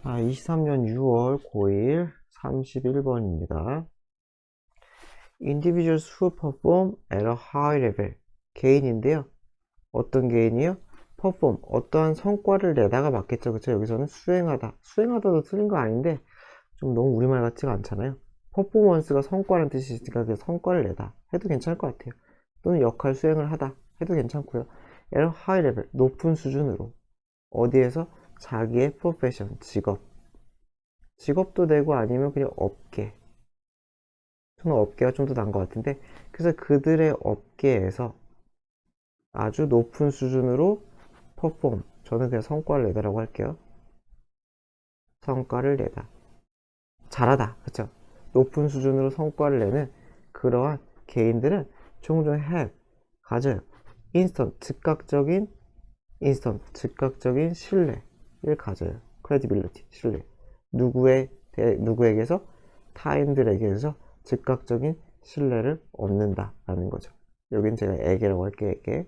23년 6월 9일 31번입니다. Individuals who perform at a high level. 개인인데요. 어떤 개인이요? perform, 어떠한 성과를 내다가 맞겠죠. 그쵸? 여기서는 수행하다. 수행하다도 틀린 거 아닌데, 좀 너무 우리말 같지가 않잖아요. 퍼포먼스가 성과라는 뜻이 있으니까 그 성과를 내다 해도 괜찮을 것 같아요. 또는 역할 수행을 하다 해도 괜찮고요. at a high level, 높은 수준으로. 어디에서? 자기의 프로페션, 직업도 되고 아니면 그냥 업계. 저는 업계가 좀 더 나은 것 같은데, 그래서 그들의 업계에서 아주 높은 수준으로 퍼폼, 저는 그냥 성과를 내다라고 할게요. 성과를 내다, 잘하다, 그쵸? 높은 수준으로 성과를 내는 그러한 개인들은 종종 have, 가져요. 즉각적인 신뢰를 가져요. credibility, 신뢰. 누구에게서? 타인들에게서 즉각적인 신뢰를 얻는다라는 거죠. 여긴 제가 에게라고 할게요. 에게.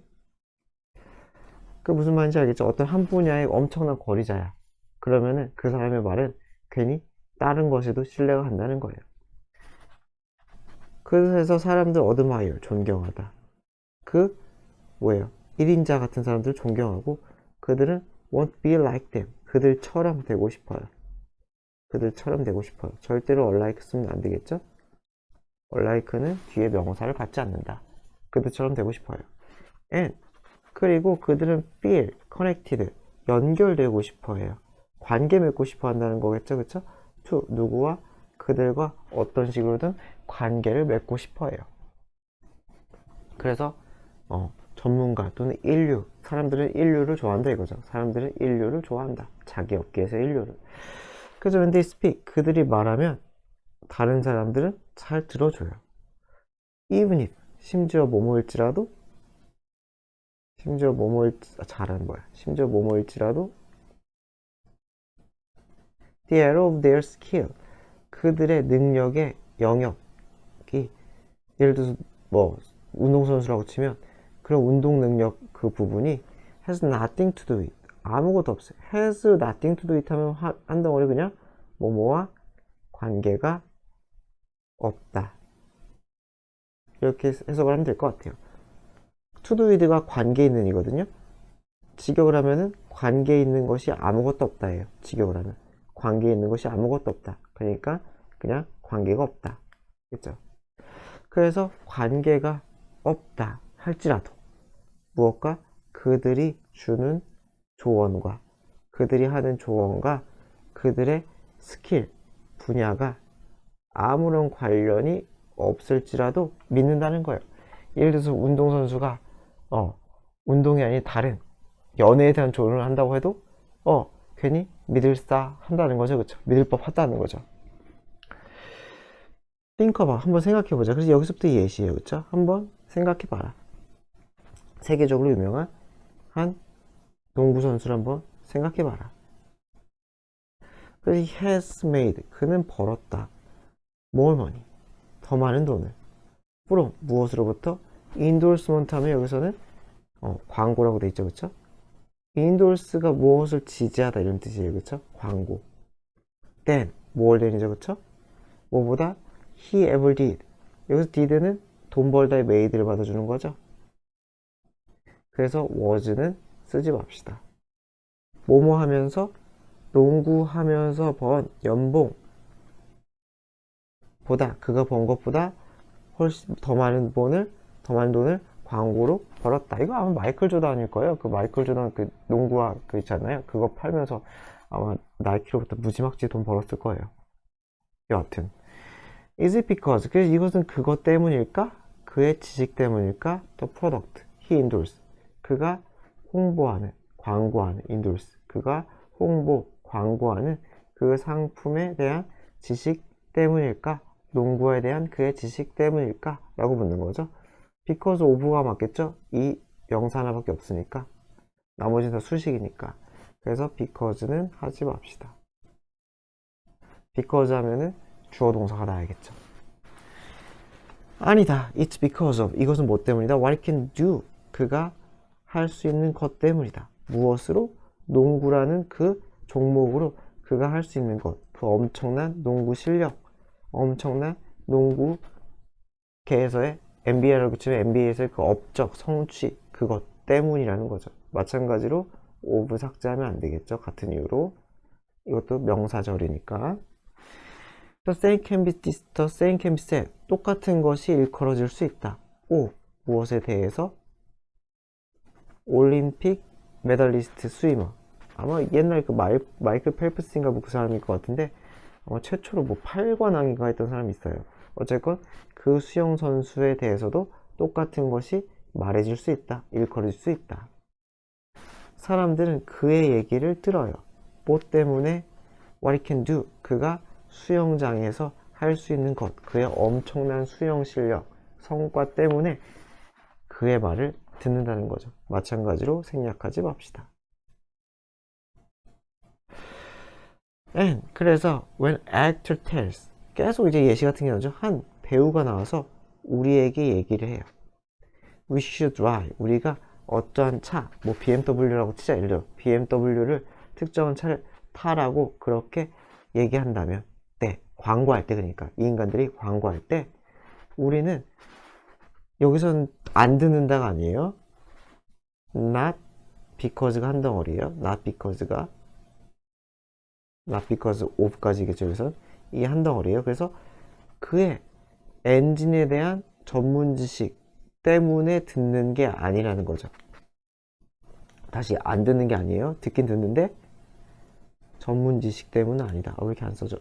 그 무슨 말인지 알겠죠? 어떤 한 분야의 엄청난 권위자야. 그러면은 그 사람의 말은 괜히 다른 것에도 신뢰가 간다는 거예요. 그래서 사람들 어드마이어, 존경하다. 그 뭐예요? 1인자 같은 사람들 존경하고 그들은 want to be like them. 그들처럼 되고 싶어요. 절대로 unlike 쓰면 안 되겠죠? unlike는 뒤에 명사를 갖지 않는다. 그들처럼 되고 싶어요. and 그리고 그들은 feel connected, 연결되고 싶어 해요. 관계 맺고 싶어 한다는 거겠죠, 그쵸? to 누구와? 그들과 어떤 식으로든 관계를 맺고 싶어 해요. 그래서 전문가 또는 인류, 사람들은 인류를 좋아한다 이거죠. 사람들은 인류를 좋아한다. 자기 업계에서 인류를. 그래서 when they speak, 그들이 말하면 다른 사람들은 잘 들어줘요. even if, 심지어 뭐뭐일지라도 the area of their skill, 그들의 능력의 영역이, 예를 들어서 뭐 운동선수라고 치면 그런 운동 능력 그 부분이 has nothing to do with, 아무것도 없어요. has nothing to do with 하면 한 덩어리 그냥 뭐뭐와 관계가 없다, 이렇게 해석을 하면 될 것 같아요. to do with가 관계 있는 이거든요. 직역을 하면은 관계 있는 것이 아무것도 없다예요. 직역을 하면 관계 있는 것이 아무것도 없다. 그러니까 그냥 관계가 없다. 그렇죠? 그래서 관계가 없다 할지라도 무엇과? 그들이 주는 조언과 그들이 하는 조언과 그들의 스킬, 분야가 아무런 관련이 없을지라도 믿는다는 거예요. 예를 들어서 운동선수가 운동이 아닌 다른 연애에 대한 조언을 한다고 해도 괜히 믿을싸 한다는 거죠. 그쵸? 믿을 법 하다는 거죠. think about, 한번 생각해 보자. 그래서 여기서부터 예시예요. 그쵸? 한번 생각해 봐라. 세계적으로 유명한 한 농구 선수를 한번 생각해 봐라. 그래서 he has made, 그는 벌었다. more money, 더 많은 돈을. from, 무엇으로부터? endorsement 하면 여기서는 광고라고 돼 있죠. 그쵸? endorse가 무엇을 지지하다 이런 뜻이에요. 그쵸? 광고. then, 뭘 then이죠. 그쵸? 뭐보다? he ever did. 여기서 did는 돈 벌다의 made를 받아주는 거죠. 그래서 was는 쓰지 맙시다. 뭐뭐 하면서, 농구하면서 번 연봉 보다, 그가 번 것보다 훨씬 더 많은 돈을 광고로 벌었다. 이거 아마 마이클 조던일 거예요. 그 마이클 조던 그 농구화 그 있잖아요. 그거 팔면서 아마 나이키로부터 무지막지 돈 벌었을 거예요. 여하튼 is it because, 그래서 이것은 그것 때문일까? 그의 지식 때문일까? 또 product, he endorse, 그가 홍보하는, 광고하는, endorse, 그가 광고하는 그 상품에 대한 지식 때문일까? 농구에 대한 그의 지식 때문일까? 라고 묻는 거죠. because of가 맞겠죠? 이 명사 하나밖에 없으니까, 나머지는 다 수식이니까. 그래서 because는 하지 맙시다. because 하면은 주어 동사가 나야겠죠. 아니다, it's because of, 이것은 뭐 때문이다? what he can do, 그가 할 수 있는 것 때문이다. 무엇으로? 농구라는 그 종목으로 그가 할 수 있는 것, 그 엄청난 농구 실력, 엄청난 농구 계에서의 NBA라고 치면 NBA에서의 그 업적, 성취, 그것 때문이라는 거죠. 마찬가지로 of 삭제하면 안 되겠죠. 같은 이유로. 이것도 명사절이니까. the same can be said. 똑같은 것이 일컬어질 수 있다. O, 무엇에 대해서? 올림픽 메달리스트 스위머. 아마 옛날 그 마이클 펠프스인가 뭐 그 사람일 것 같은데 아마 최초로 뭐 8관왕인가 했던 사람이 있어요. 어쨌건 그 수영 선수에 대해서도 똑같은 것이 말해줄 수 있다. 일컬어질 수 있다. 사람들은 그의 얘기를 들어요. 뭐 때문에? What he can do. 그가 수영장에서 할 수 있는 것. 그의 엄청난 수영 실력, 성과 때문에 그의 말을 듣는다는 거죠. 마찬가지로 생략하지 맙시다. And 그래서 when actor tells 계속 이제 예시 같은 게 나오죠. 한 배우가 나와서 우리에게 얘기를 해요. We should drive. 우리가 어떠한 차, 뭐 BMW라고 치자. 예를 들어 BMW를 특정한 차를 타라고 그렇게 얘기한다면 네, 광고할 때 그러니까 이 인간들이 광고할 때 우리는 여기서는 안 듣는다가 아니에요. Not because가 한 덩어리예요. Not because of까지겠죠. 여기서 이 한 덩어리예요. 그래서 그의 엔진에 대한 전문 지식 때문에 듣는 게 아니라는 거죠. 다시 안 듣는 게 아니에요. 듣긴 듣는데 전문 지식 때문은 아니다. 왜 이렇게 안 써져?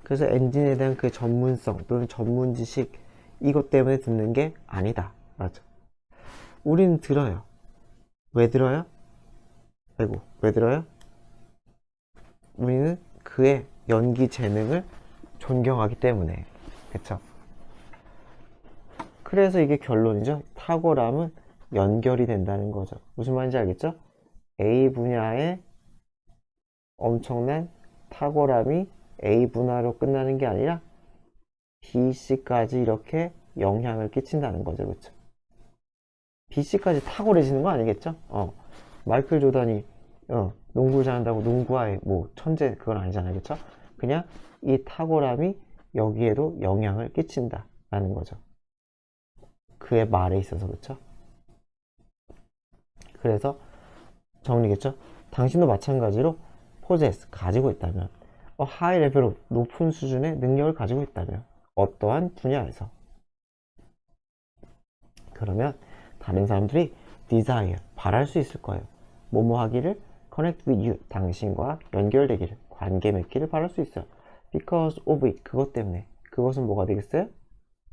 그래서 엔진에 대한 그 전문성 또는 전문 지식 이것 때문에 듣는 게 아니다. 맞아. 우리는 들어요. 왜 들어요? 아이고, 왜 들어요? 우리는 그의 연기 재능을 존경하기 때문에. 그쵸? 그래서 이게 결론이죠. 탁월함은 연결이 된다는 거죠. 무슨 말인지 알겠죠? A 분야의 엄청난 탁월함이 A 분야로 끝나는 게 아니라 B, C까지 이렇게 영향을 끼친다는 거죠. 그쵸? B, C까지 탁월해지는 거 아니겠죠? 마이클 조던이 농구를 잘한다고 농구와의 뭐 천재 그건 아니잖아요. 그쵸? 그냥 이 탁월함이 여기에도 영향을 끼친다라는 거죠. 그의 말에 있어서. 그쵸? 그래서 정리겠죠? 당신도 마찬가지로 possess 가지고 있다면 high level 높은 수준의 능력을 가지고 있다면 어떠한 분야에서 그러면 다른 사람들이 desire 바랄 수 있을 거예요. 뭐뭐 하기를 connect with you 당신과 연결되기를 관계 맺기를 바랄 수 있어요. because of it 그것 때문에 그것은 뭐가 되겠어요?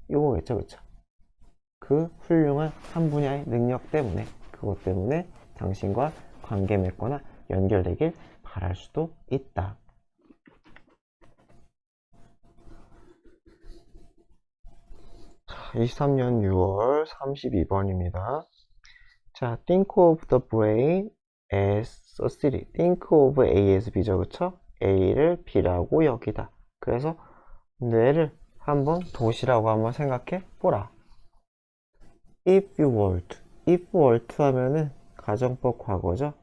요거겠죠. 그쵸? 그 훌륭한 한 분야의 능력 때문에 그것 때문에 당신과 관계 맺거나 연결되길 바랄 수도 있다. 자, 23년 6월 32번입니다. 자, think of the brain as a city. think of A as B죠. 그쵸? A를 B라고 여기다. 그래서 뇌를 한번 도시라고 한번 생각해 보라. if you were to 하면은 가정법 과거죠.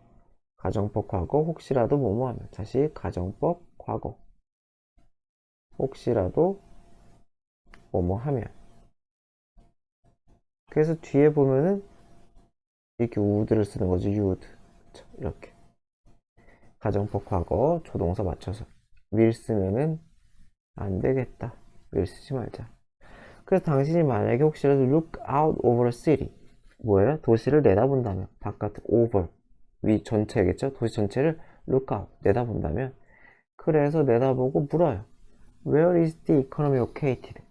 가정법 과거 혹시라도 뭐뭐 하면 다시 가정법 과거 혹시라도 뭐뭐 하면 그래서 뒤에 보면은 이렇게 would를 쓰는 거죠. would 이렇게 가정법 과거 조동사 맞춰서 will 쓰면은 안 되겠다. will 쓰지 말자. 그래서 당신이 만약에 혹시라도 look out over a city 뭐예요? 도시를 내다본다면 바깥 over 위 전체겠죠? 도시 전체를 look out 내다본다면 그래서 내다보고 물어요. Where is the economy located?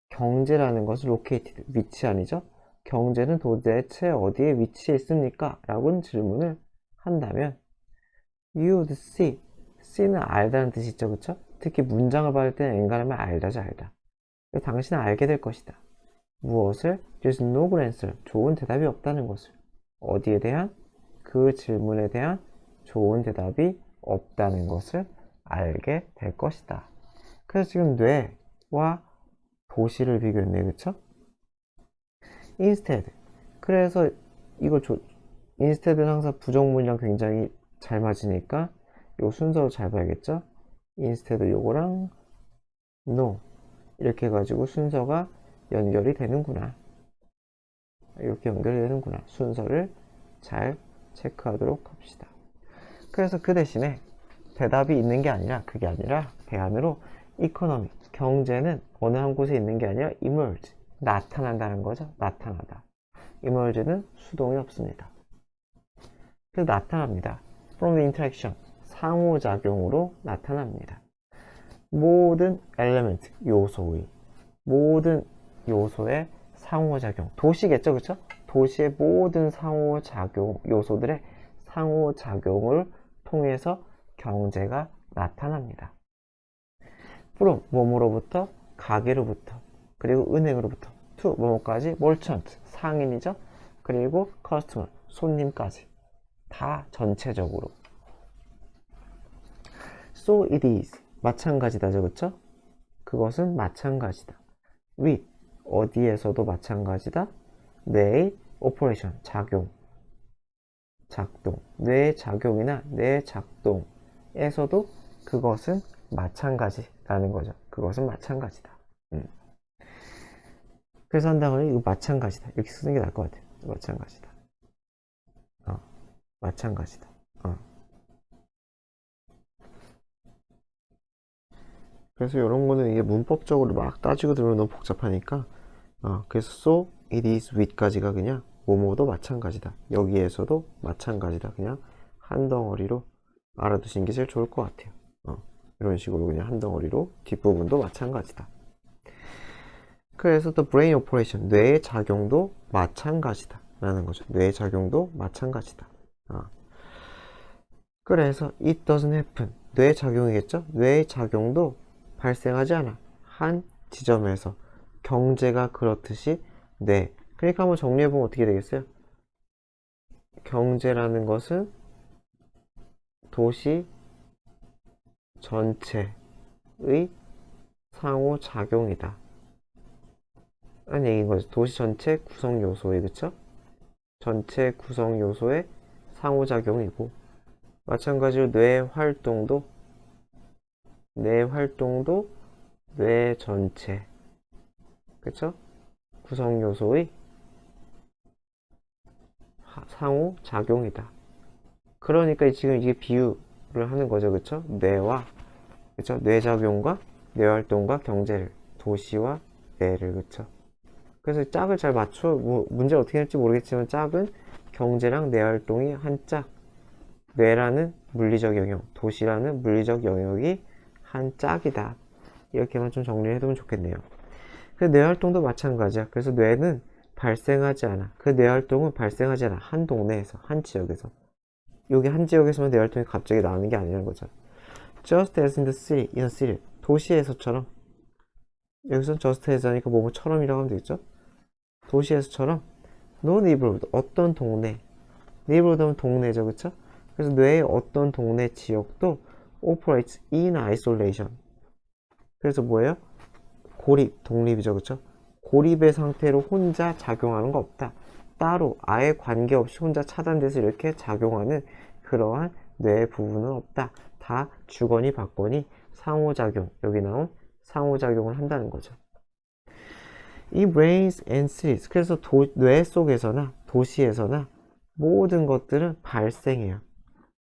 경제라는 것은 located 위치 아니죠? 경제는 도대체 어디에 위치해 있습니까? 라고 질문을 한다면 you would see는 알다는 뜻이 있죠. 그쵸? 특히 문장을 받을 때는 엔간하면 알다죠. 알다. 당신은 알게 될 것이다. 무엇을? There's no good answer. 좋은 대답이 없다는 것을. 어디에 대한? 그 질문에 대한 좋은 대답이 없다는 것을 알게 될 것이다. 그래서 지금 뇌와 도시를 비교했네. 그쵸? instead. 그래서 이거 instead는 항상 부정문이랑 굉장히 잘 맞으니까 요 순서로 잘 봐야겠죠? instead 요거랑 no 이렇게 해가지고 순서가 연결이 되는구나. 이렇게 연결이 되는구나. 순서를 잘 체크하도록 합시다. 그래서 그 대신에 대답이 있는 게 아니라 그게 아니라 대안으로 이코노미 경제는 어느 한 곳에 있는 게 아니라 emerge 나타난다는 거죠. 나타나다. emerge는 수동이 없습니다. 그래서 나타납니다. from the interaction 상호작용으로 나타납니다. 모든 element 요소의 모든 요소의 상호작용 도시겠죠, 그쵸? 도시의 모든 상호작용 요소들의 상호작용을 통해서 경제가 나타납니다. from 뭐뭐로부터 가게로부터 그리고 은행으로부터 to 뭐뭐까지 merchant 상인이죠. 그리고 customer 손님까지 다 전체적으로. So it is 마찬가지다죠, 그쵸? 그것은 마찬가지다. with 어디에서도 마찬가지다. 뇌의 operation 작용 작동 뇌의 작용이나 뇌의 작동에서도 그것은 마찬가지라는 거죠. 그것은 마찬가지다. 그래서 한다고 이거 마찬가지다 이렇게 쓰는 게 나을 것 같아요. 마찬가지다. 마찬가지다. 그래서 이런 거는 이게 문법적으로 막 따지고 들으면 너무 복잡하니까 그래서 so it is with까지가 그냥 뭐뭐도 마찬가지다. 여기에서도 마찬가지다. 그냥 한 덩어리로 알아두시는 게 제일 좋을 것 같아요. 이런 식으로 그냥 한 덩어리로 뒷부분도 마찬가지다. 그래서 또 brain operation 뇌의 작용도 마찬가지다 라는 거죠. 뇌의 작용도 마찬가지다. 그래서 it doesn't happen 뇌의 작용이겠죠. 뇌의 작용도 발생하지 않아. 한 지점에서 경제가 그렇듯이 뇌. 그러니까 한번 정리해보면 어떻게 되겠어요? 경제라는 것은 도시 전체의 상호작용이다. 라는 얘기인 거죠. 도시 전체 구성 요소의 그쵸? 전체 구성 요소의 상호작용이고 마찬가지로 뇌 활동도 뇌 전체 그쵸? 구성 요소의 상호작용이다. 그러니까 지금 이게 비유를 하는 거죠. 그쵸? 뇌와 그쵸? 뇌작용과 뇌활동과 경제를 도시와 뇌를 그쵸? 그래서 짝을 잘 맞춰 문제를 어떻게 할지 모르겠지만 짝은 경제랑 뇌활동이 한 짝 뇌라는 물리적 영역 도시라는 물리적 영역이 한 짝이다. 이렇게만 좀 정리를 해두면 좋겠네요. 그 뇌활동도 마찬가지야. 그래서 뇌는 발생하지 않아. 그 뇌활동은 발생하지 않아. 한 동네에서, 한 지역에서. 여기 한 지역에서만 뇌활동이 갑자기 나오는 게 아니라는 거죠. Just as in the city, in a city. 도시에서처럼. 여기서는 just as 하니까 뭐뭐처럼이라고 하면 되겠죠? 도시에서처럼 no neighborhood, 어떤 동네. neighborhood 하면 동네죠, 그쵸? 그래서 뇌의 어떤 동네 지역도 operates in isolation. 그래서 뭐예요? 고립, 독립이죠, 그쵸? 고립의 상태로 혼자 작용하는 거 없다. 따로 아예 관계없이 혼자 차단돼서 이렇게 작용하는 그러한 뇌의 부분은 없다. 다 주거니 받거니 상호작용, 여기 나온 상호작용을 한다는 거죠. 이 brains and cities, 그래서 뇌 속에서나 도시에서나 모든 것들은 발생해요.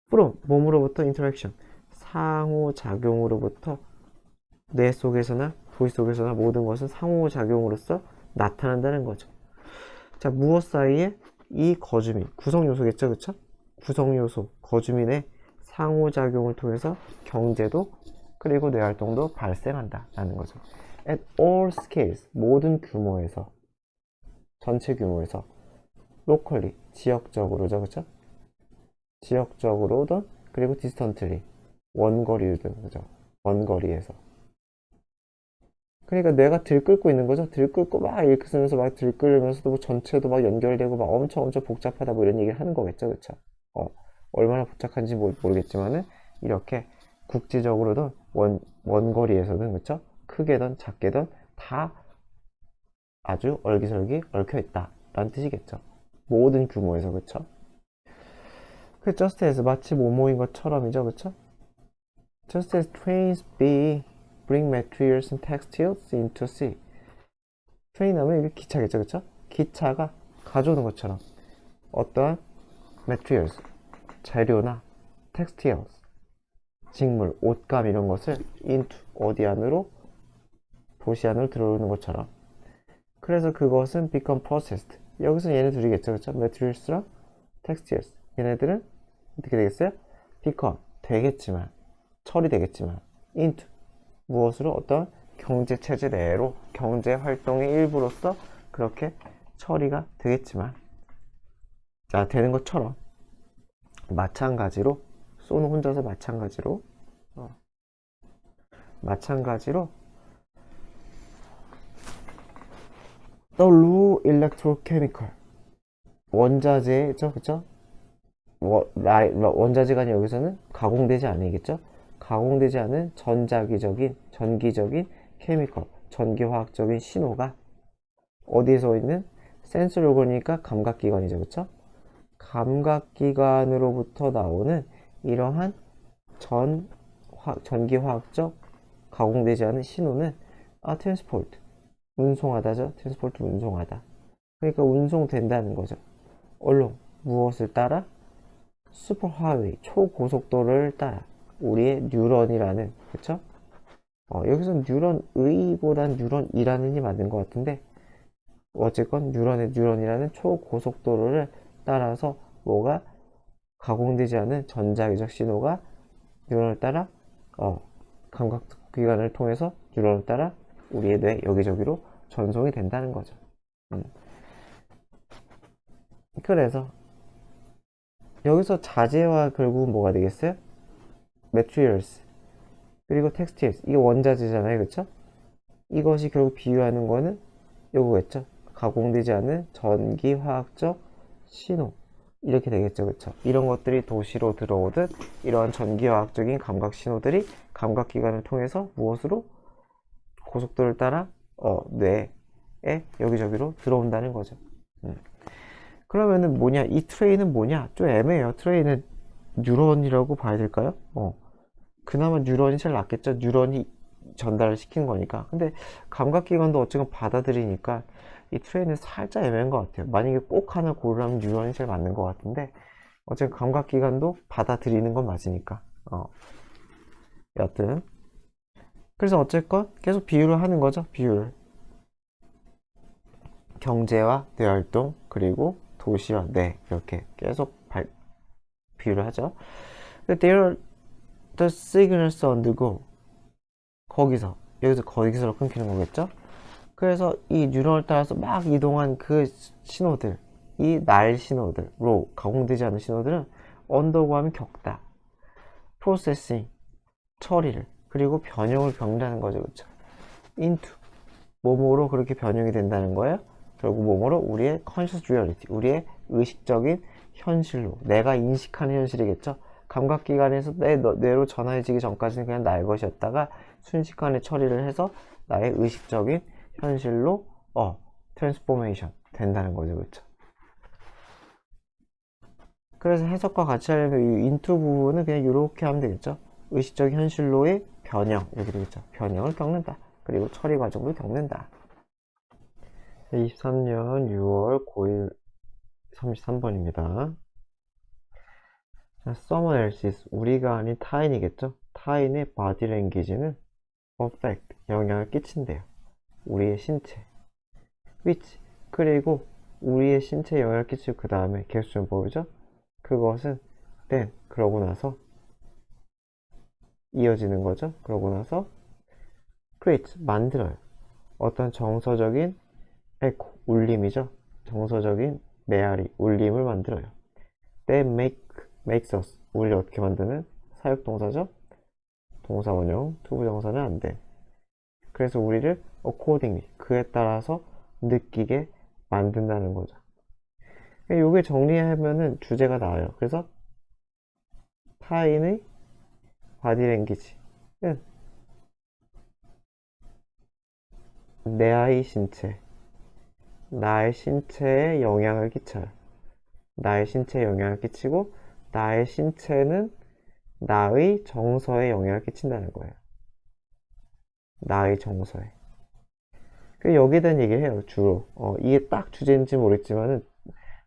from, 몸으로부터 interaction, 상호작용으로부터 뇌 속에서나 도시 속에서나 모든 것은 상호작용으로서 나타난다는 거죠. 자, 무엇 사이에? 이 거주민, 구성요소겠죠, 그쵸? 구성요소, 거주민의 상호작용을 통해서 경제도 그리고 뇌활동도 발생한다 라는 거죠. At all scales, 모든 규모에서, 전체 규모에서 locally, 지역적으로죠, 그쵸? 지역적으로든 그리고 distantly, 원거리든, 그죠? 원거리에서. 그러니까 뇌가 들끓고 있는 거죠. 들끓고 막 이렇게 쓰면서 막 들끓으면서도 뭐 전체도 막 연결되고 막 엄청 복잡하다 뭐 이런 얘기를 하는 거겠죠, 그쵸? 얼마나 복잡한지 모르겠지만은 이렇게 국지적으로든 원거리에서든 그쵸? 크게든 작게든 다 아주 얼기설기 얽혀 있다 라는 뜻이겠죠. 모든 규모에서 그쵸? 그 just as 마치 뭐뭐인 것처럼이죠, 그쵸? Just as trains bring materials and textiles into sea. 트레인 하면 이게 기차겠죠, 그쵸? 기차가 가져오는 것처럼 어떠한 materials, 재료나 textiles, 직물, 옷감 이런 것을 into, 어디 안으로? 도시 안으로 들어오는 것처럼. 그래서 그것은 become processed. 여기서 얘네 둘이겠죠, 그쵸? materials랑 textiles. 얘네들은 어떻게 되겠어요? become, 되겠지만, 처리되겠지만, into, 무엇으로? 어떤 경제체제 내로 경제활동의 일부로서 그렇게 처리가 되겠지만, 자, 되는 것처럼 마찬가지로 쏘는 혼자서 마찬가지로 The raw electrochemical 원자재죠, 그쵸? 원자재가 아니라 여기서는 가공되지 않으겠죠? 가공되지 않은 전기적인 케미컬, 전기화학적인 신호가 어디에서 있는? 센서리 오건이니까 감각기관이죠, 그쵸? 감각기관으로부터 나오는 이러한 전기화학적 가공되지 않은 신호는 트랜스포트, 운송하다죠. 트랜스포트, 운송하다. 그러니까 운송된다는 거죠. 얼른 무엇을 따라? 슈퍼하이웨이, 초고속도로를 따라 우리의 뉴런이라는, 그쵸? 여기서 뉴런의보단 뉴런이라는이 맞는 것 같은데 어쨌건 뉴런이라는 초고속도로를 따라서 뭐가 가공되지 않은 전자기적 신호가 뉴런을 따라 감각기관을 통해서 뉴런을 따라 우리의 뇌 여기저기로 전송이 된다는 거죠. 그래서 여기서 자재와 결국은 뭐가 되겠어요? materials 그리고 textiles, 이게 원자재잖아요, 그쵸? 이것이 결국 비유하는 거는 요거겠죠? 가공되지 않은 전기화학적 신호, 이렇게 되겠죠, 그쵸? 이런 것들이 도시로 들어오듯 이러한 전기화학적인 감각 신호들이 감각기관을 통해서 무엇으로? 고속도로를 따라 뇌에 여기저기로 들어온다는 거죠. 그러면은 뭐냐? 이 트레이는 뭐냐? 좀 애매해요. 트레이는 뉴런이라고 봐야 될까요? 그나마 뉴런이 제일 낫겠죠. 뉴런이 전달을 시키는 거니까. 근데 감각기관도 어쨌건 받아들이니까 이 트레이는 살짝 애매한 것 같아요. 만약에 꼭 하나 고르라면 뉴런이 제일 맞는 것 같은데 어쨌든 감각기관도 받아들이는 건 맞으니까. 여튼 그래서 어쨌건 계속 비유를 하는 거죠. 비유를. 경제와 뇌활동 그리고 도시와 뇌 이렇게 계속 비유를 하죠. There are the signals on the go. 여기서로 끊기는 거겠죠. 그래서 이 뉴런을 따라서 막 이동한 그 신호들, 이 날 신호들, 가공되지 않은 신호들은 언더고 하면 겪다, 프로세싱, 처리를, 그리고 변형을 겪는다는 거죠, 그렇죠? into, 몸으로 그렇게 변형이 된다는 거예요. 결국 몸으로 우리의 conscious reality, 우리의 의식적인 현실로, 내가 인식하는 현실이겠죠. 감각기관에서 뇌로 전환해지기 전까지는 그냥 나의 것이었다가 순식간에 처리를 해서 나의 의식적인 현실로 트랜스포메이션 된다는 거죠, 그렇죠? 그래서 해석과 같이 하려면 이 인투 부분은 그냥 이렇게 하면 되겠죠. 의식적 현실로의 변형, 이렇게 되겠죠. 변형을 겪는다. 그리고 처리 과정도 겪는다. 23년 6월 9일 33번입니다. Someone else's, 우리가 아닌 타인이겠죠. 타인의 body language는 affect, 영향을 끼친대요. 우리의 신체. which, 그리고 우리의 신체에 영향을 끼치고 그 다음에 계속 보이죠? 그것은 then, 그러고 나서 이어지는 거죠. 그러고 나서 create, 만들어요. 어떤 정서적인 echo, 울림이죠. 정서적인 메아리, 울림을 만들어요. That makes us, 우리를 어떻게 만드는? 사역동사죠. 동사 원형, 투부정사는 안 돼. 그래서 우리를 accordingly, 그에 따라서 느끼게 만든다는 거죠. 요게 정리하면은 주제가 나와요. 그래서 타인의 바디 랭귀지는 나의 신체에 영향을 끼쳐요. 나의 신체에 영향을 끼치고 나의 신체는 나의 정서에 영향을 끼친다는 거예요. 나의 정서에. 여기에 대한 얘기를 해요, 주로. 이게 딱 주제인지 모르겠지만은,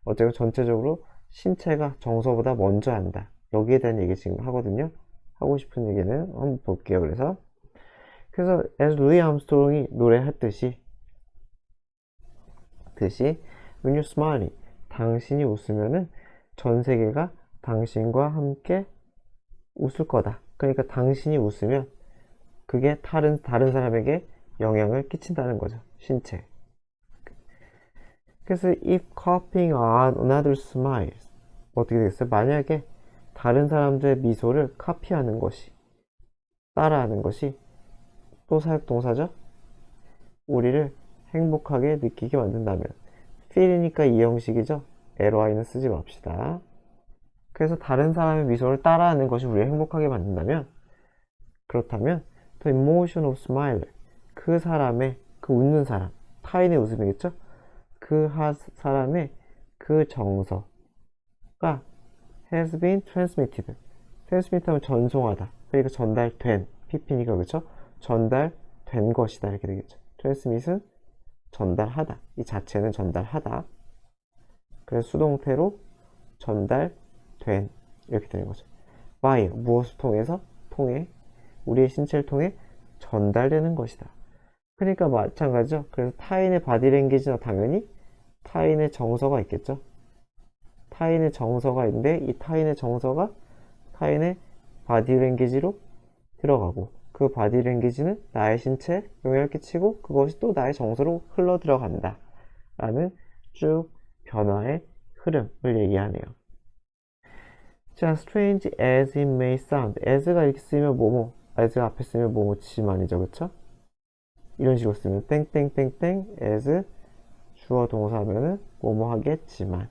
어쨌든 전체적으로 신체가 정서보다 먼저 한다. 여기에 대한 얘기 지금 하거든요. 하고 싶은 얘기는 한번 볼게요. 그래서 as 루이 암스트롱이 노래했듯이 when you're smiling, 당신이 웃으면은 전 세계가 당신과 함께 웃을 거다. 그러니까 당신이 웃으면 그게 다른 사람에게 영향을 끼친다는 거죠. 신체. 그래서 if copying on another smile, 어떻게 되겠어요? 만약에 다른 사람들의 미소를 카피하는 것이, 따라하는 것이 또 사역동사죠? 우리를 행복하게 느끼게 만든다면, feel이니까 이 형식이죠? ly는 쓰지 맙시다. 그래서 다른 사람의 미소를 따라하는 것이 우리를 행복하게 만든다면, 그렇다면 the emotion of smile, 그 사람의, 그 웃는 사람, 타인의 웃음이겠죠? 그 사람의 그 정서가 has been transmitted. transmit 하면 전송하다. 그러니까 전달된, pp니까 그렇죠? 전달된 것이다 이렇게 되겠죠. transmit은 전달하다. 이 자체는 전달하다. 그래서 수동태로 전달된 이렇게 되는 거죠. by 무엇을 통해서? 통해 우리의 신체를 통해 전달되는 것이다. 그러니까 마찬가지죠. 그래서 타인의 바디랭귀지나 당연히 타인의 정서가 있겠죠. 타인의 정서가 있는데 이 타인의 정서가 타인의 바디랭귀지로 들어가고 그 바디랭귀지는 나의 신체에 영향을 끼치고 그것이 또 나의 정서로 흘러 들어간다 라는 쭉 변화의 흐름을 얘기하네요. 자, strange as it may sound. as가 이렇게 쓰면 뭐뭐, as가 앞에 쓰면 뭐뭐지만이죠, 그쵸? 이런 식으로 쓰면 땡땡땡땡 as 주어 동사 하면은 뭐뭐 하겠지만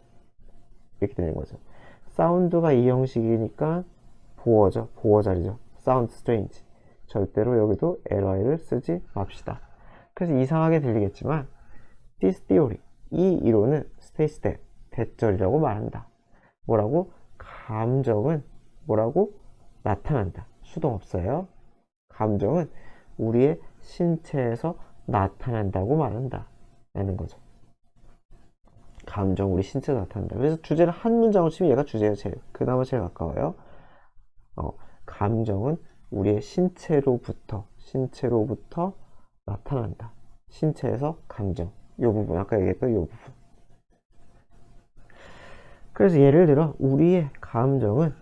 이렇게 되는 거죠. 사운드가 이 형식이니까 보어죠. 보어 자리죠. sound strange. 절대로 여기도 ly를 쓰지 맙시다. 그래서 이상하게 들리겠지만 this theory, 이 이론은 states that, 대절이라고 말한다. 뭐라고? 감정은 뭐라고? 나타난다. 수동 없어요. 감정은 우리의 신체에서 나타난다고 말한다 라는 거죠. 감정 우리 신체에서 나타난다. 그래서 주제를 한 문장으로 치면 얘가 주제예요. 그나마 제일 가까워요. 감정은 우리의 신체로부터 나타난다. 신체에서 감정. 이 부분 아까 얘기했던 이 부분. 그래서 예를 들어 우리의 감정은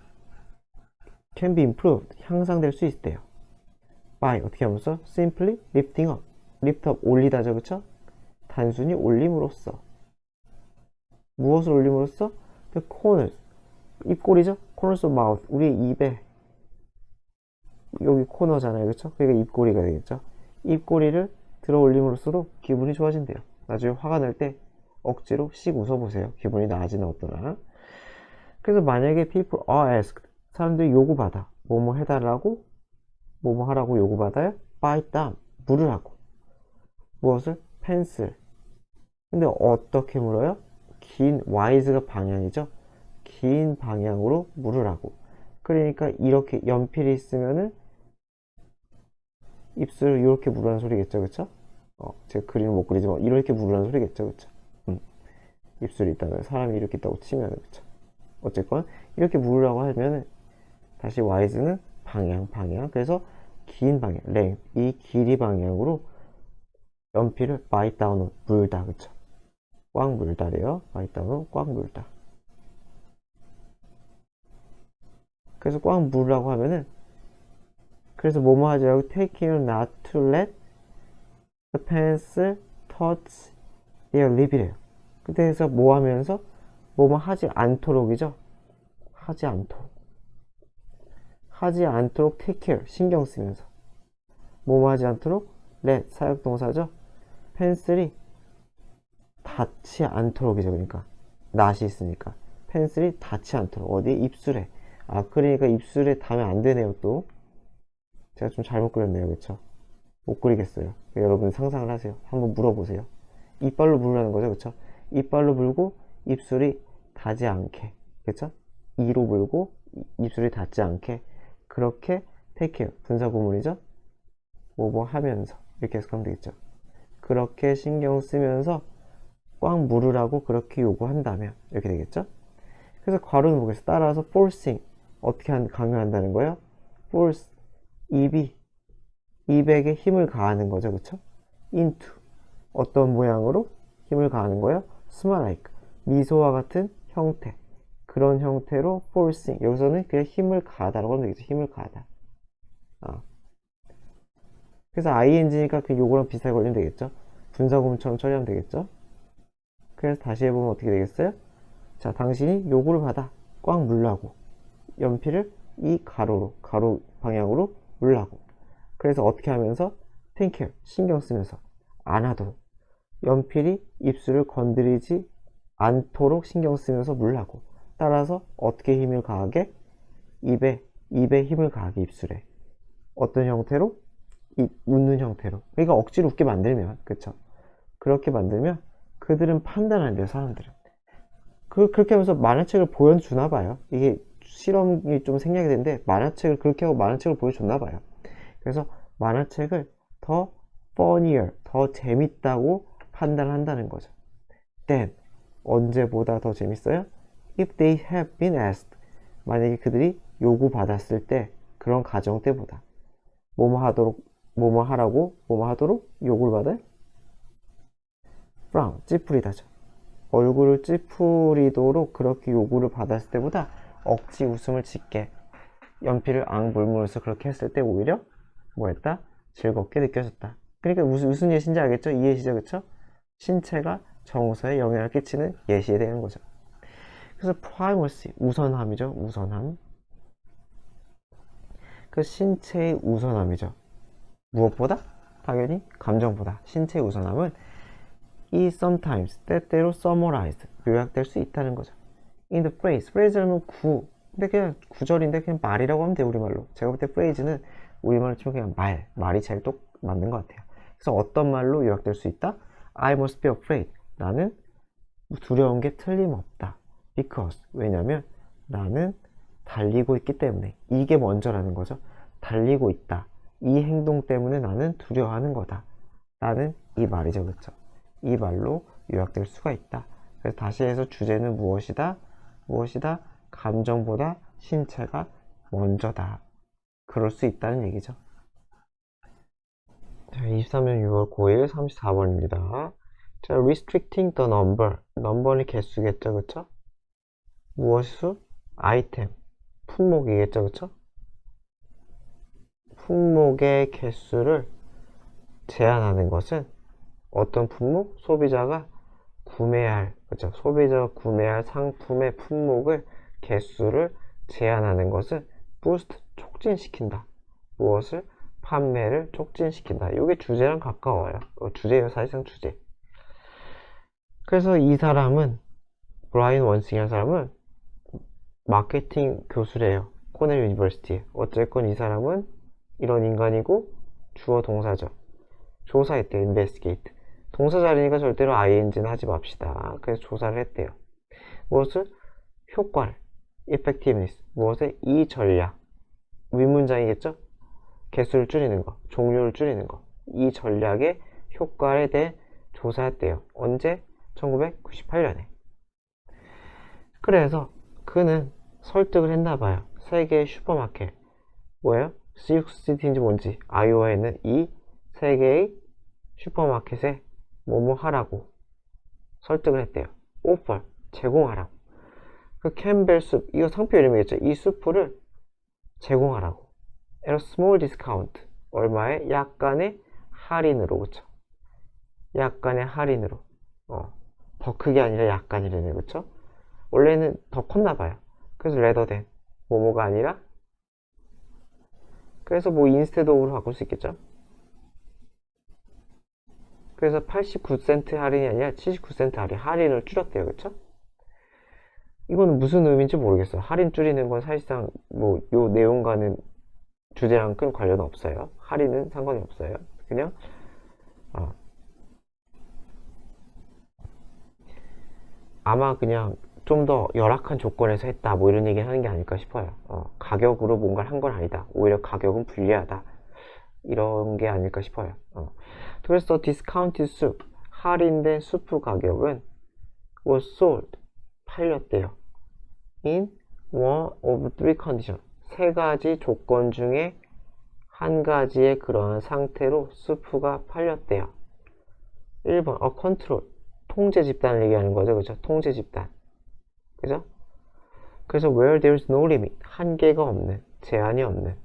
can be improved, 향상될 수 있대요. by 어떻게 하면서? simply lifting up, lift up 올리다죠, 그쵸? 단순히 올림으로써. 무엇을 올림으로써? the corners, 입꼬리죠? corners of mouth, 우리의 입에 여기 코너잖아요, 그쵸? 그러니까 입꼬리가 되겠죠? 입꼬리를 들어 올림으로써도 기분이 좋아진대요. 나중에 화가 날 때 억지로 씩 웃어보세요. 기분이 나아지는 어떠나. 그래서 만약에 people are asked, 사람들이 요구받아. 뭐뭐 해달라고, 뭐뭐 하라고 요구받아요? by them, 물으라고. 무엇을? 펜슬. 근데 어떻게 물어요? 긴, wise가 방향이죠? 긴 방향으로 물으라고. 그러니까 이렇게 연필이 있으면은 입술을 이렇게 물으라는 소리겠죠, 그쵸? 제가 그림을 못 그리지만 이렇게 물으라는 소리겠죠, 그쵸? 입술이 있다면 사람이 이렇게 있다고 치면, 그쵸? 어쨌건 이렇게 물으라고 하면은 다시 wise는 방향. 그래서 긴 방향, length, 이 길이 방향으로 연필을 bite down, 물다, 그쵸? 꽉 물다래요. bite down, 꽉 물다. 그래서 꽉 물으라고 하면은 그래서 뭐뭐 하지라고 take care not to let the pencil touch their lip이래요. 그래서 뭐 하면서 뭐뭐 하지 않도록이죠. 하지 않도록 take care, 신경 쓰면서 뭐뭐 하지 않도록 let, 사역동사죠. 펜슬이 닿지 않도록이죠. 그러니까 낫이 있으니까 펜슬이 닿지 않도록 어디? 입술에. 그러니까 입술에 닿으면 안 되네요. 또 제가 좀 잘못 그렸네요. 그쵸? 못 그리겠어요. 여러분 상상을 하세요. 한번 물어보세요. 이빨로 물으라는 거죠. 그쵸? 이빨로 물고 입술이 닿지 않게. 그쵸? 이로 물고 입술이 닿지 않게 그렇게 take care 분사구문이죠. 뭐 하면서 이렇게 해석하면 되겠죠. 그렇게 신경 쓰면서 꽉 물으라고 그렇게 요구한다면 이렇게 되겠죠. 그래서 괄호는 보겠습니다. 따라서 forcing 어떻게 강요한다는 거예요? force 입에게 힘을 가하는 거죠. 그쵸? into 어떤 모양으로 힘을 가하는 거예요? smile like 미소와 같은 형태 그런 형태로 forcing 여기서는 그냥 힘을 가하다라고 하면 되겠죠. 힘을 가하다. 그래서 ing니까 그 요거랑 비슷하게 걸리면 되겠죠. 분사구문처럼 처리하면 되겠죠. 그래서 다시 해보면 어떻게 되겠어요? 자, 당신이 요구를 받아 꽉 물라고 연필을 이 가로 방향으로 물라고. 그래서 어떻게 하면서 take care 신경 쓰면서 안 하도록 연필이 입술을 건드리지 않도록 신경 쓰면서 물라고. 따라서 어떻게 힘을 가하게? 입에 힘을 가하게 입술에. 어떤 형태로? 웃는 형태로. 그러니까 억지로 웃게 만들면 그쵸? 그렇게 만들면 그들은 판단한대요. 사람들은. 그렇게 하면서 만화책을 보여주나 봐요. 이게 실험이 좀 생략이 되는데 만화책을 그렇게 하고 만화책을 보여줬나 봐요. 그래서 만화책을 더 funnier, 더 재밌다고 판단한다는 거죠. then 언제보다 더 재밌어요? if they have been asked 만약에 그들이 요구받았을 때 그런 가정 때보다 뭐뭐 하도록 요구를 받아요? frown 찌푸리다죠. 얼굴을 찌푸리도록 그렇게 요구를 받았을 때보다 억지 웃음을 짓게 연필을 앙물물어서 그렇게 했을 때 오히려 뭐했다? 즐겁게 느껴졌다. 그러니까 무슨 예시인지 알겠죠? 이 예시죠, 그쵸? 신체가 정서에 영향을 끼치는 예시에 대한 거죠. 그래서 primacy 우선함이죠. 우선함. 그 신체의 우선함이죠. 무엇보다? 당연히 감정보다. 신체의 우선함은 이 sometimes 때때로 summarized 요약될 수 있다는 거죠. in the phrase phrase라면 근데 그냥 구절인데 그냥 말이라고 하면 돼요. 우리말로. 제가 볼 때 phrase는 우리말로 치면 그냥 말이 제일 똑 맞는 것 같아요. 그래서 어떤 말로 요약될 수 있다? I must be afraid 나는 두려운 게 틀림없다. because 왜냐면 나는 달리고 있기 때문에 이게 먼저라는 거죠. 달리고 있다. 이 행동 때문에 나는 두려워하는 거다. 라는 이 말이죠. 그렇죠? 이 말로 요약될 수가 있다. 그래서 다시 해서 주제는 무엇이다? 감정보다 신체가 먼저다. 그럴 수 있다는 얘기죠. 자, 23년 6월 9일 34번입니다. 자, restricting the number. 넘버는 개수겠죠, 그쵸? 무엇수? 아이템. 품목이겠죠, 그쵸? 품목의 개수를 제한하는 것은 어떤 품목? 소비자가 구매할, 그쵸? 소비자가 구매할 상품의 품목을 개수를 제한하는 것은 boost, 촉진시킨다. 무엇을? 판매를 촉진시킨다. 이게 주제랑 가까워요. 주제예요, 사실상 주제. 그래서 이 사람은 브라이언 원싱이라는 사람은 마케팅 교수래요. 코넬 유니버시티에. 어쨌건 이 사람은 이런 인간이고 주어 동사죠. 조사했대요. investigate. 동사 자리니까 절대로 ing는 하지 맙시다. 그래서 조사를 했대요. 무엇을? 효과를. effectiveness. 무엇의? 이 전략. 윗문장이겠죠? 개수를 줄이는 거. 종류를 줄이는 거. 이 전략의 효과에 대해 조사했대요. 언제? 1998년에. 그래서 그는 설득을 했나봐요. 세계의 슈퍼마켓. 뭐예요? 시육시티인지 뭔지 아이오와에 있는 이 세계의 슈퍼마켓에 뭐뭐 하라고 설득을 했대요. 오퍼 제공하라고. 그 캠벨 숲 이거 상표 이름이겠죠. 이 수프를 제공하라고. at a small discount 얼마에? 약간의 할인으로. 그쵸? 약간의 할인으로. 더 크게 아니라 약간이래네. 그쵸? 원래는 더 컸나봐요. 그래서 rather than 뭐뭐가 아니라 그래서 뭐 instead of로 바꿀 수 있겠죠? 그래서 89센트 할인이 아니라 79센트 할인을 줄였대요. 그쵸? 이거는 무슨 의미인지 모르겠어요. 할인 줄이는 건 사실상 뭐 요 내용과는 주제랑 큰 관련은 없어요. 할인은 상관이 없어요. 그냥 아마 그냥 좀 더 열악한 조건에서 했다 뭐 이런 얘기 하는 게 아닐까 싶어요. 가격으로 뭔가를 한 건 아니다. 오히려 가격은 불리하다. 이런 게 아닐까 싶어요. 그래서 discounted soup, 할인된 수프 가격은 was sold, 팔렸대요. in one of three conditions, 세 가지 조건 중에 한 가지의 그러한 상태로 수프가 팔렸대요. 1번, control, 통제 집단을 얘기하는 거죠. 그죠? 통제 집단. 그죠? 그래서 where there is no limit, 한계가 없는, 제한이 없는.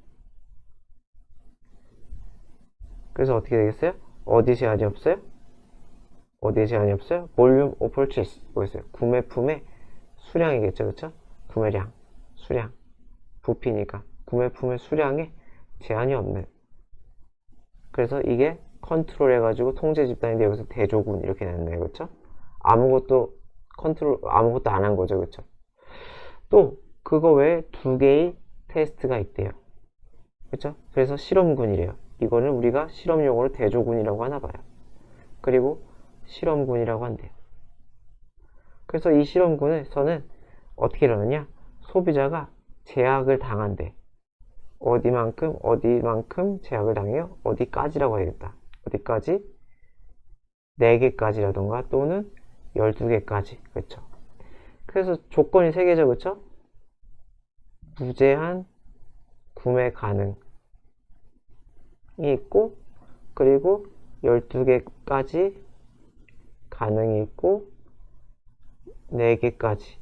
그래서 어떻게 되겠어요? 어디 제한이 없어요? 어디에 제한이 없어요? volume of purchase, 뭐겠어요? 구매품의 수량이겠죠. 그쵸? 구매량, 수량, 부피니까 구매품의 수량에 제한이 없는. 그래서 이게 컨트롤 해가지고 통제 집단인데 여기서 대조군 이렇게 되는 그쵸? 아무것도 아무것도 안 한 거죠. 그쵸? 또 그거 외에 두 개의 테스트가 있대요. 그쵸? 그래서 실험군이래요. 이거는 우리가 실험용어로 대조군이라고 하나 봐요. 그리고 실험군이라고 한대요. 그래서 이 실험군에서는 어떻게 일어나냐? 소비자가 제약을 당한대. 어디만큼 제약을 당해요? 어디까지라고 해야겠다. 어디까지? 4개까지라던가 또는 12개까지. 그렇죠? 그래서 조건이 3개죠. 그렇죠? 무제한 구매 가능이 있고, 그리고 12개까지 가능이 있고, 4개까지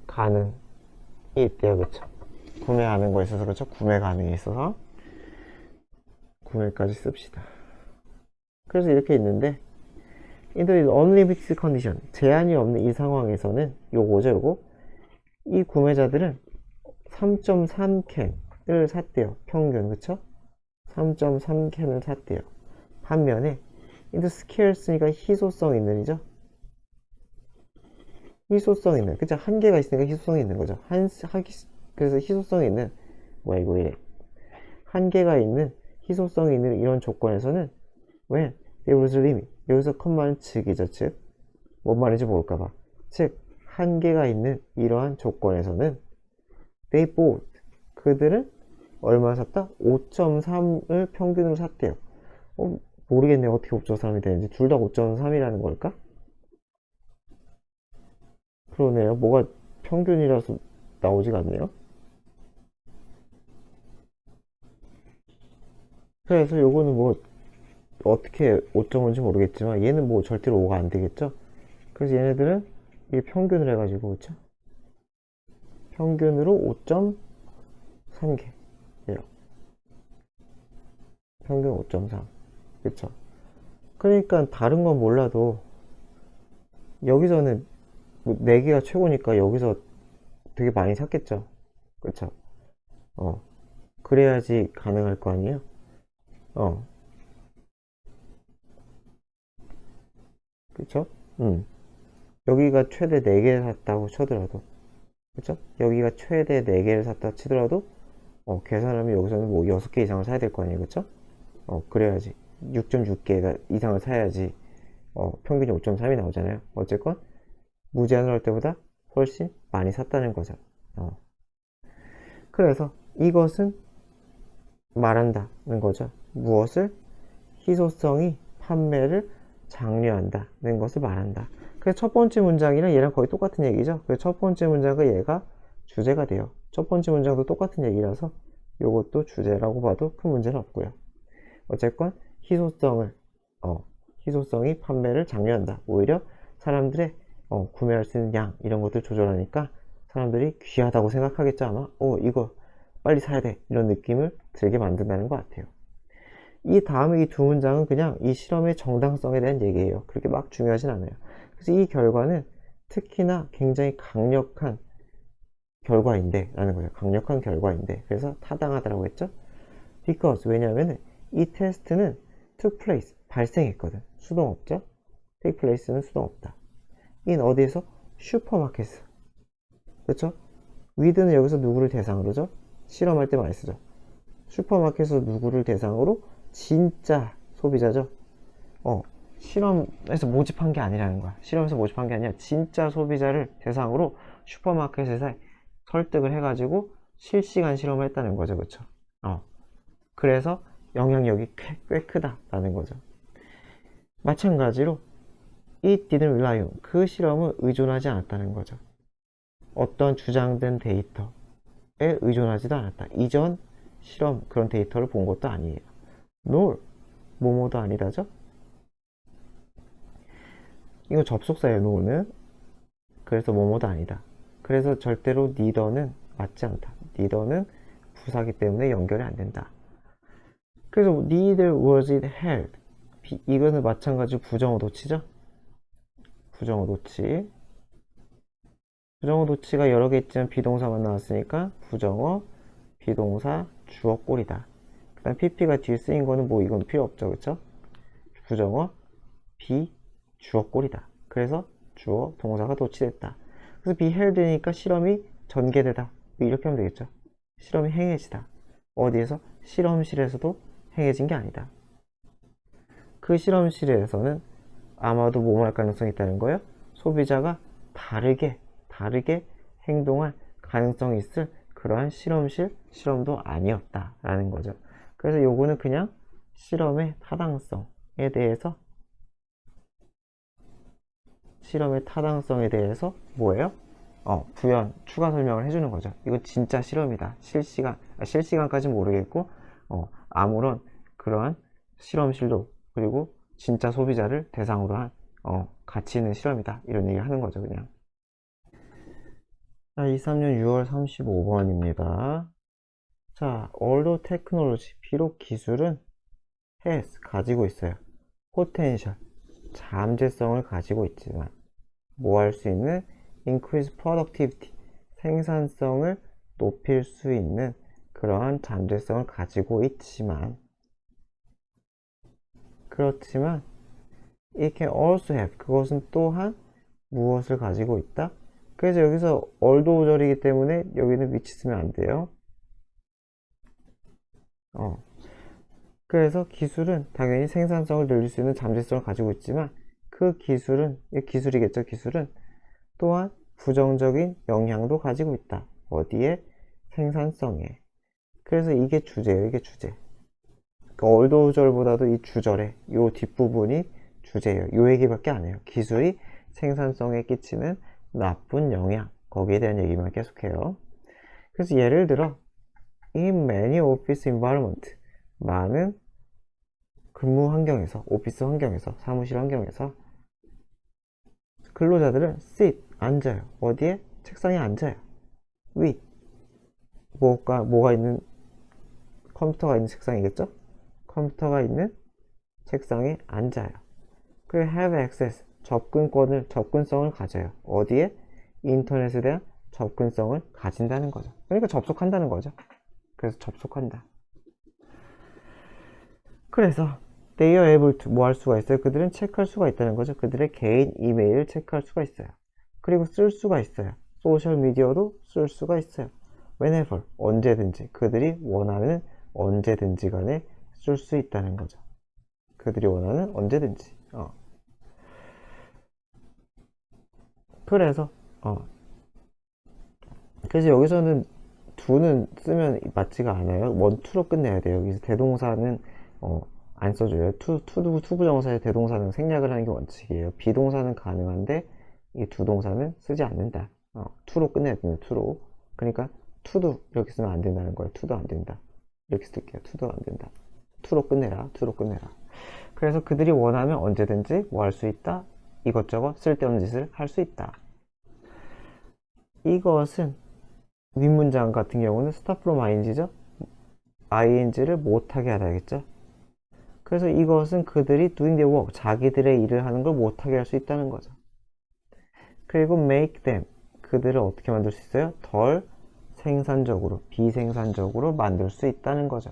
가능이 있대요. 그쵸? 구매하는 거에 있어서, 그쵸? 구매 가능이 있어서 구매까지 씁시다. 그래서 이렇게 있는데, in the unlimited condition, 제한이 없는 이 상황에서는 요거죠. 요거 이 구매자들은 3.3캔을 샀대요. 평균. 그쵸? 3.3캔을 샀대요. 반면에 in the scarce니까 희소성 있는이죠. 희소성 있는, 그쵸? 한계가 있으니까 희소성이 있는 거죠. 그래서 희소성이 있는, 뭐야 이거 이래, 한계가 있는, 희소성이 있는 이런 조건에서는 when there was a limit, 여기서 컴마는 즉이죠. 즉, 뭔 말인지 모를까봐. 즉, 한계가 있는 이러한 조건에서는 they bought, 그들은 얼마 샀다? 5.3을 평균으로 샀대요. 모르겠네요. 어떻게 5.3이 되는지. 둘 다 5.3이라는 걸까? 그러네요. 뭐가 평균이라서 나오지가 않네요. 그래서 요거는 뭐 어떻게 5.5인지 모르겠지만 얘는 뭐 절대로 5가 안 되겠죠. 그래서 얘네들은 이게 평균을 해가지고, 그쵸? 평균으로 5.3개예요. 평균 5.3. 그쵸? 그러니까 다른 건 몰라도 여기서는 뭐 4개가 최고니까 여기서 되게 많이 샀겠죠. 그쵸? 그래야지 가능할 거 아니에요? 그쵸? 여기가 최대 4개 샀다고 치더라도, 그쵸? 여기가 최대 4개를 샀다 치더라도, 계산하면 여기서는 뭐 6개 이상을 사야 될 거 아니에요? 그쵸? 그래야지. 6.6개 이상을 사야지, 평균이 5.3이 나오잖아요. 어쨌건, 무제한을 할 때보다 훨씬 많이 샀다는 거죠. 그래서 이것은 말한다는 거죠. 무엇을? 희소성이 판매를 장려한다는 것을 말한다. 그래서 첫 번째 문장이랑 얘랑 거의 똑같은 얘기죠. 그래서 첫 번째 문장과 얘가 주제가 돼요. 첫 번째 문장도 똑같은 얘기라서 이것도 주제라고 봐도 큰 문제는 없고요. 어쨌건 희소성이 판매를 장려한다. 오히려 사람들의 구매할 수 있는 양 이런 것들 조절하니까 사람들이 귀하다고 생각하겠죠. 아마 이거 빨리 사야 돼 이런 느낌을 들게 만든다는 것 같아요. 이 다음에 이 두 문장은 그냥 이 실험의 정당성에 대한 얘기예요. 그렇게 막 중요하진 않아요. 그래서 이 결과는 특히나 굉장히 강력한 결과인데 라는 거예요. 강력한 결과인데, 그래서 타당하다라고 했죠. because, 왜냐하면 이 테스트는 took place, 발생했거든. 수동없죠. take place는 수동없다. in 어디에서? 슈퍼마켓. 그렇죠? with는 여기서 누구를 대상으로죠? 실험할 때 많이 쓰죠. 슈퍼마켓에서 누구를 대상으로? 진짜 소비자죠. 실험에서 모집한 게 아니라는 거야. 실험에서 모집한 게 아니라 진짜 소비자를 대상으로 슈퍼마켓에서 설득을 해가지고 실시간 실험을 했다는 거죠. 그쵸? 그래서 영향력이 꽤 크다라는 거죠. 마찬가지로 it didn't rely on, 그 실험은 의존하지 않았다는 거죠. 어떤 주장된 데이터에 의존하지도 않았다. 이전 실험 그런 데이터를 본 것도 아니에요. nor, 뭐뭐도 아니다죠. 이거 접속사예요. nor는. 그래서 뭐뭐도 아니다. 그래서 절대로 neither는 맞지 않다. neither는 부사기 때문에 연결이 안 된다. 그래서 neither was it held, 이거는 마찬가지로 부정어 도치죠. 부정어 도치. 부정어 도치가 여러 개 있지만 비동사만 나왔으니까 부정어, 비동사, 주어 꼴이다. 그 다음 pp가 뒤에 쓰인 거는 뭐 이건 필요 없죠. 그쵸? 부정어, 비, 주어 꼴이다. 그래서 주어, 동사가 도치됐다. 그래서 be held니까 실험이 전개되다. 이렇게 하면 되겠죠. 실험이 행해지다. 어디에서? 실험실에서도 행해진 게 아니다. 그 실험실에서는 아마도 뭐뭐 할 가능성이 있다는 거예요. 소비자가 다르게 행동할 가능성이 있을 그러한 실험도 아니었다라는 거죠. 그래서 요거는 그냥 실험의 타당성에 대해서 뭐예요? 부연, 추가 설명을 해주는 거죠. 이건 진짜 실험이다. 실시간까지는 모르겠고, 아무런 그러한 실험실도, 그리고 진짜 소비자를 대상으로 한, 가치 있는 실험이다. 이런 얘기를 하는 거죠, 그냥. 자, 23년 6월 35번입니다. 자, although technology, 비록 기술은 has, 가지고 있어요. potential, 잠재성을 가지고 있지만, 뭐 할 수 있는? increase productivity, 생산성을 높일 수 있는 그러한 잠재성을 가지고 있지만, 그렇지만 it can also have, 그것은 또한 무엇을 가지고 있다? 그래서 여기서 얼도우절이기 때문에 여기는 위치 쓰면 안 돼요. 그래서 기술은 당연히 생산성을 늘릴 수 있는 잠재성을 가지고 있지만 그 기술은, 기술이겠죠. 기술은 또한 부정적인 영향도 가지고 있다. 어디에? 생산성에. 그래서 이게 주제예요. 이게 주제. 그러니까 얼도우절보다도 이 주절에 요 뒷부분이 주제예요. 요 얘기밖에 안 해요. 기술이 생산성에 끼치는 나쁜 영향, 거기에 대한 얘기만 계속해요. 그래서 예를 들어 in many office environment, 많은 근무 환경에서, 오피스 환경에서, 사무실 환경에서 근로자들은 sit, 앉아요. 어디에? 책상에 앉아요. with, 뭐가 있는, 컴퓨터가 있는 책상이겠죠? 컴퓨터가 있는 책상에 앉아요. 그리고 have access, 접근성을 가져요. 어디에? 인터넷에 대한 접근성을 가진다는 거죠. 그러니까 접속한다는 거죠. 그래서 접속한다. 그래서 they are able to, 뭐 할 수가 있어요? 그들은 체크할 수가 있다는 거죠. 그들의 개인 이메일을 체크할 수가 있어요. 그리고 쓸 수가 있어요. 소셜미디어도 쓸 수가 있어요. whenever, 언제든지, 그들이 원하는 언제든지 간에 쓸 수 있다는 거죠. 그들이 원하는 언제든지. 그래서 여기서는 do는 쓰면 맞지가 않아요. 원, to로 끝내야 돼요. 여기서 대동사는 안 써줘요. 투부정사의 대동사는 생략을 하는 게 원칙이에요. 비동사는 가능한데 이 두 동사는 쓰지 않는다. to로 끝내야 됩니다. to로. 그러니까 to도 이렇게 쓰면 안 된다는 거예요. to도 안 된다. 이렇게 쓸게요. to도 안 된다. to로 끝내라. 그래서 그들이 원하면 언제든지 뭐 할 수 있다? 이것저것 쓸데없는 짓을 할 수 있다. 이것은 윗문장 같은 경우는 stop from ing죠? ing를 못하게 하다겠죠? 그래서 이것은 그들이 doing their work, 자기들의 일을 하는 걸 못하게 할 수 있다는 거죠. 그리고 make them, 그들을 어떻게 만들 수 있어요? 덜 생산적으로, 비생산적으로 만들 수 있다는 거죠.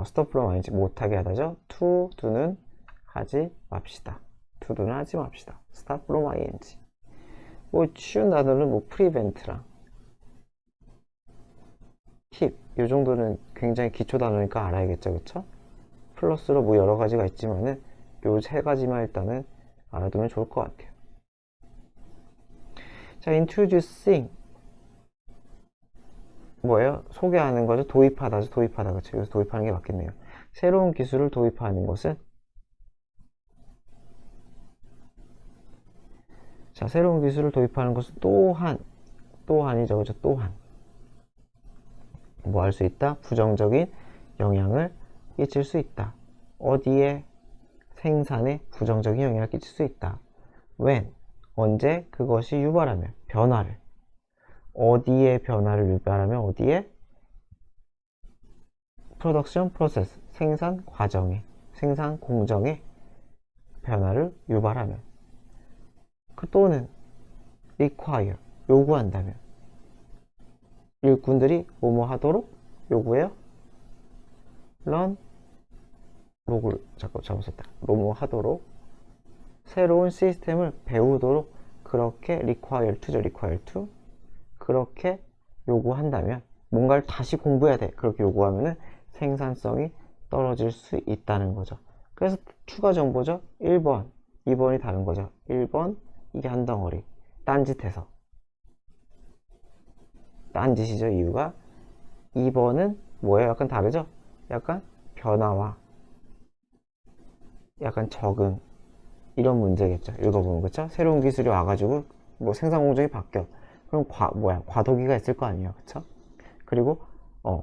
stop from ing, 못하게 하다죠? to do는 하지 맙시다. to do는 하지 맙시다. stop from ing. 뭐 쉬운 단어는 뭐 prevent랑 keep, 이 정도는 굉장히 기초 단어니까 알아야겠죠. 그쵸? 플러스로 뭐 여러 가지가 있지만은 요 세 가지만 일단은 알아두면 좋을 것 같아요. 자, introducing 뭐예요? 소개하는 거죠. 도입하다죠. 도입하다. 그렇죠. 그래서 도입하는 게 맞겠네요. 새로운 기술을 도입하는 것은 자, 새로운 기술을 도입하는 것은 또한이죠. 그죠? 또한 뭐 할 수 있다? 부정적인 영향을 끼칠 수 있다. 어디에? 생산에 부정적인 영향을 끼칠 수 있다. when 언제? 그것이 유발하면 변화를 어디에 변화를 유발하면 어디에? production process 생산 과정에 생산 공정에 변화를 유발하면 그 또는 require 요구한다면 일꾼들이 뭐뭐 하도록 요구해요? learn 로그를 자꾸 잘못했다. 뭐뭐 하도록 새로운 시스템을 배우도록 그렇게 require to죠. require to 그렇게 요구한다면 뭔가를 다시 공부해야 돼. 그렇게 요구하면은 생산성이 떨어질 수 있다는 거죠. 그래서 추가 정보죠. 1번, 2번이 다른 거죠. 1번 이게 한 덩어리 딴짓해서 딴짓이죠. 이유가 2번은 뭐예요? 약간 다르죠? 약간 변화와 약간 적응 이런 문제겠죠. 읽어보면 그쵸? 새로운 기술이 와가지고 뭐 생산 공정이 바뀌어. 그럼 과도기가 있을 거 아니에요. 그쵸? 그리고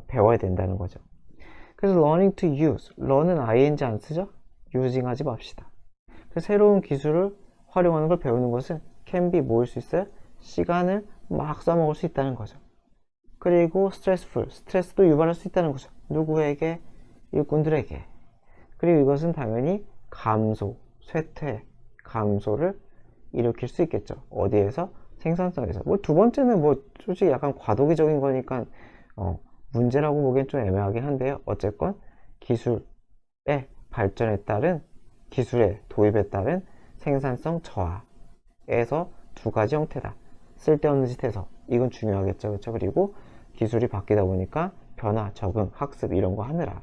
배워야 된다는 거죠. 그래서 learning to use learn은 ing 안 쓰죠? using 하지 맙시다. 그래서 새로운 기술을 활용하는 걸 배우는 것은 can be 뭐일 수 있어요? 시간을 막 써먹을 수 있다는 거죠. 그리고 stressful 스트레스도 유발할 수 있다는 거죠. 누구에게? 일꾼들에게. 그리고 이것은 당연히 감소, 쇠퇴, 감소를 일으킬 수 있겠죠. 어디에서? 생산성에서. 뭐 두 번째는 뭐 솔직히 약간 과도기적인 거니까 문제라고 보기엔 좀 애매하긴 한데요. 어쨌건 기술의 발전에 따른 기술의 도입에 따른 생산성 저하에서 두 가지 형태다. 쓸데없는 짓 해서 이건 중요하겠죠. 그렇죠? 그리고 기술이 바뀌다 보니까 변화, 적응, 학습 이런 거 하느라